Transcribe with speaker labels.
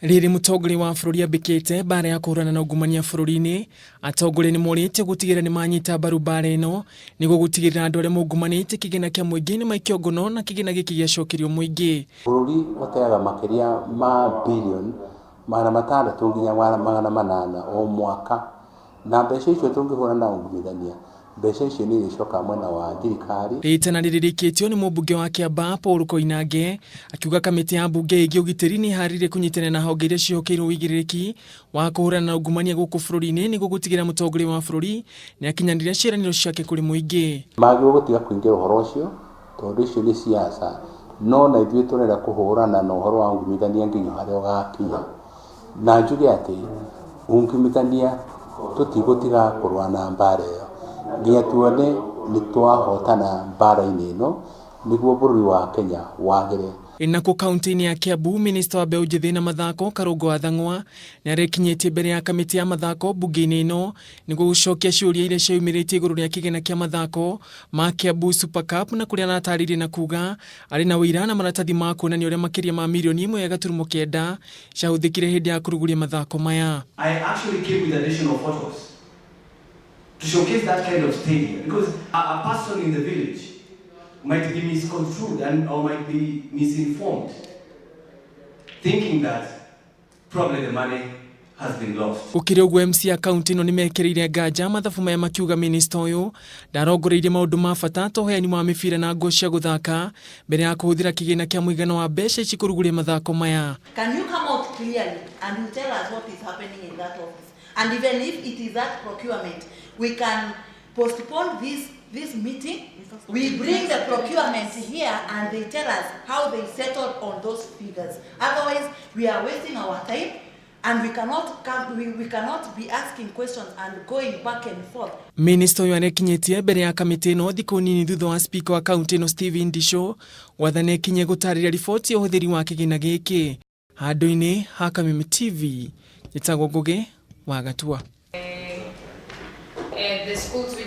Speaker 1: Riri mutongoria wa bururi yambikitwo mbara ya kuhurana na ungumania bururi-ini, atongoria ni moritie gutigirira ni manyita mbaru mbara ino niguo gutigirira andu aria mungumanite kigina kia muingi ni maikio ngono na kigina giki giacokerio muingi.
Speaker 2: Bururi uteaga makiria ma bilioni magana matandatu nginya magana manana o mwaka, na mbeca icio tungihura na ungumithania mbeca icio ni icoka mwena wa thirikari.
Speaker 1: Ritana ririkitio ni Mumbunge wa Kiambaa Paul Koinange akiuga kamiti ya mbunge igi ugitiri ni harire kunyitana na honge iria cihokeirwo wigiriki wa kuhurana na ungumania guku bururi-ini niguo gutigira mutongoria wa bururi niyakinyanira ciiraniro ciake kuri muingi.
Speaker 2: Magirwo gutiga kuingira uhoro ucio tondu icio ni siasa, no na ithuĩ turenda kuhurana na uhoro wa ungumithania nginya haria ugakinya, na njuge ati ungumithania tutigutiga kurwana mbara iyo nginya tuone ni twahotana mbara-ini ino niguo bururi wa Kenya wagire.
Speaker 1: Nako kaunti-ini ya Kiambu, minista wa mbeu njithi na mathako Karungo wa Thang'wa ni arekinyitie mbere ya kamiti ya mathako mbunge-ini ino niguo gucokia ciuria iria ciumiritie iguru ria kigina kia mathako ma Kiambu Super Cup, na kuria nataririe na kuga ari na wira na maratathi ma kuonania uria makiria ma milioni 1.9 ciahuthikire hindi ya kuruguria mathako maya.
Speaker 3: I actually came with additional photos to showcase that kind of stadium, because a person in the village might be misconstrued or might be misinformed, thinking that probably the money has been lost.
Speaker 1: Ukiri uguo MC ya kaunti ino ni mekireire nganja mathabu maya makiuga minista uyu ndarongoreirie maundu ma bata ta uheani wa mibira na nguo cia guthaka mbere ya kuhuthira kigina kia muigano wa mbeca ici kuruguria mathako maya.
Speaker 4: Can you come out clearly and you tell us what is happening in that office? And even if it is that procurement, we can postpone this meeting. We bring the procurement here and they tell us how they settled on those figures. Otherwise, we are wasting our time and we cannot be asking questions and going back and forth.
Speaker 1: Minista uyu arekinyitie mbere ya kamiti ino thiku nini thutha wa speaker wa kaunti ino Stephen Ndisho wathane kinye gutariria riboti ya uhuthiri wa kigina giki. Handu-ini ha Kamimi TV, Njitagwo Ngugi wa Gatua.
Speaker 5: The schools